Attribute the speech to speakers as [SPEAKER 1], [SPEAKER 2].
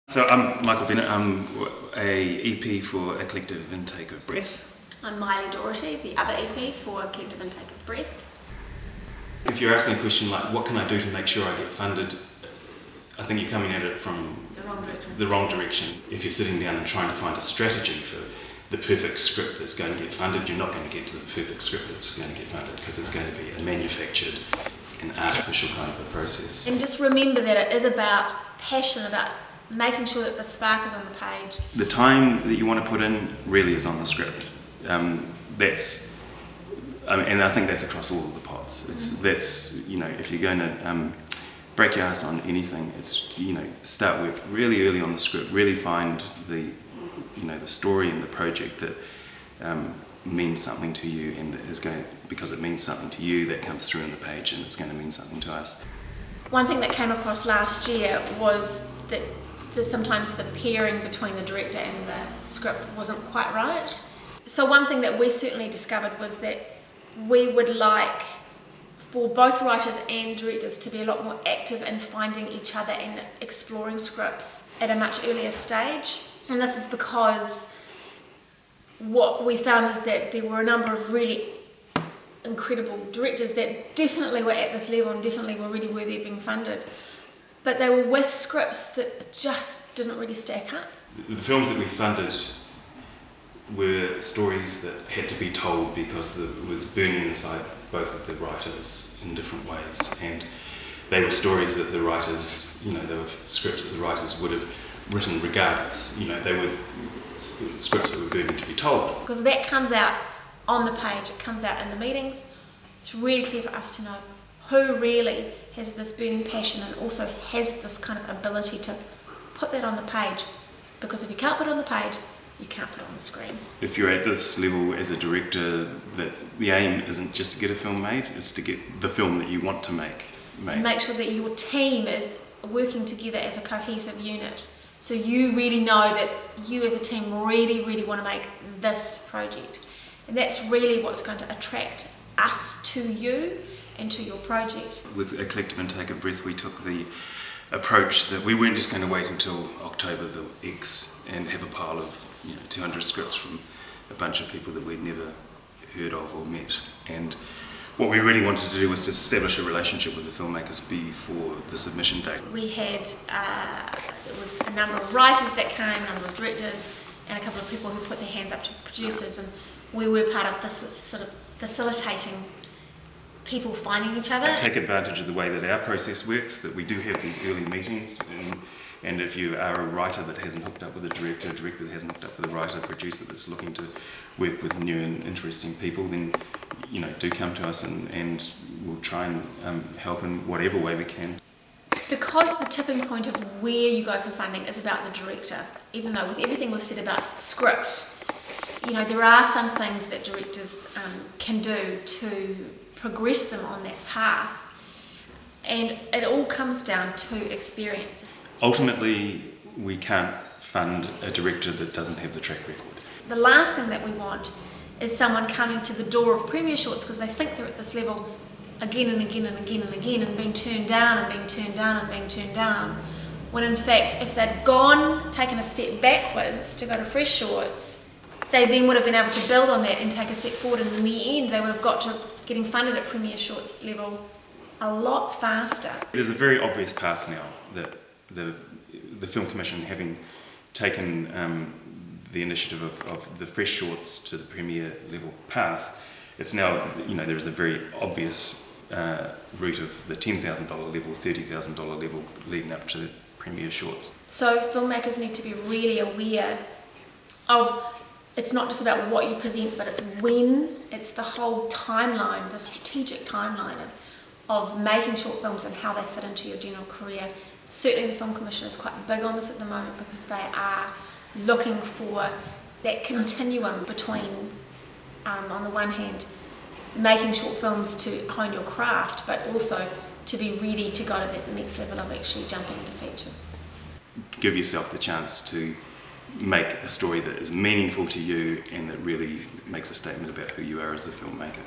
[SPEAKER 1] So I'm Michael Bennett, I'm a EP for A Collective Intake of Breath.
[SPEAKER 2] I'm Miley Doherty, the other EP for A Collective Intake of Breath.
[SPEAKER 1] If you're asking a question like, what can I do to make sure I get funded, I think you're coming at it from the wrong direction. If you're sitting down and trying to find a strategy for the perfect script that's going to get funded, you're not going to get to the perfect script that's going to get funded, because it's going to be a manufactured and artificial kind of a process.
[SPEAKER 2] And just remember that it is about passion, about making sure that the spark is on the page.
[SPEAKER 1] The time that you want to put in really is on the script. And I think that's across all of the pods. That's, you know, if you're going to break your ass on anything, it's, you know, start work really early on the script, really find the, you know, the story and the project that means something to you, and is going, because it means something to you, that comes through on the page, and it's going to mean something to us.
[SPEAKER 2] One thing that came across last year was that sometimes the pairing between the director and the script wasn't quite right. So one thing that we certainly discovered was that we would like for both writers and directors to be a lot more active in finding each other and exploring scripts at a much earlier stage. And this is because what we found is that there were a number of really incredible directors that definitely were at this level and definitely were really worthy of being funded, but they were with scripts that just didn't really stack up.
[SPEAKER 1] The films that we funded were stories that had to be told because it was burning inside both of the writers in different ways, and they were stories that the writers, you know, they were scripts that the writers would have written regardless. You know, they were scripts that were burning to be told.
[SPEAKER 2] Because that comes out on the page, it comes out in the meetings. It's really clear for us to know who really has this burning passion and also has this kind of ability to put that on the page, because if you can't put it on the page, you can't put it on the screen.
[SPEAKER 1] If you're at this level as a director, that the aim isn't just to get a film made, it's to get the film that you want to make.
[SPEAKER 2] Make sure that your team is working together as a cohesive unit, so you really know that you as a team really want to make this project, and that's really what's going to attract us to you and to your project.
[SPEAKER 1] With A Collective Intake of Breath, we took the approach that we weren't just going to wait until October the X and have a pile of, you know, 200 scripts from a bunch of people that we'd never heard of or met. And what we really wanted to do was to establish a relationship with the filmmakers before the submission date.
[SPEAKER 2] We had there was a number of writers that came, a number of directors, and a couple of people who put their hands up to producers, and we were part of this sort of facilitating people finding each other.
[SPEAKER 1] Take advantage of the way that our process works, that we do have these early meetings, and if you are a writer that hasn't hooked up with a director that hasn't hooked up with a writer, a producer that's looking to work with new and interesting people, then, you know, do come to us, and we'll try and help in whatever way we can.
[SPEAKER 2] Because the tipping point of where you go for funding is about the director, even though with everything we've said about script, you know, there are some things that directors can do to progress them on that path, and it all comes down to experience.
[SPEAKER 1] Ultimately, we can't fund a director that doesn't have the track record.
[SPEAKER 2] The last thing that we want is someone coming to the door of premiere shorts because they think they're at this level again and again and again and again, and being turned down and being turned down and being turned down, when in fact if they'd taken a step backwards to go to fresh shorts, they then would have been able to build on that and take a step forward, and in the end they would have got to getting funded at premiere shorts level a lot faster.
[SPEAKER 1] There's a very obvious path now that the Film Commission, having taken the initiative of the fresh shorts to the premiere level path, it's now, you know, there is a very obvious route of the $10,000 level, $30,000 level leading up to the premiere shorts.
[SPEAKER 2] So filmmakers need to be really aware of, it's not just about what you present, but it's when, it's the whole timeline, the strategic timeline of making short films and how they fit into your general career. Certainly the Film Commission is quite big on this at the moment, because they are looking for that continuum between, on the one hand, making short films to hone your craft, but also to be ready to go to that next level of actually jumping into features.
[SPEAKER 1] Give yourself the chance to make a story that is meaningful to you and that really makes a statement about who you are as a filmmaker.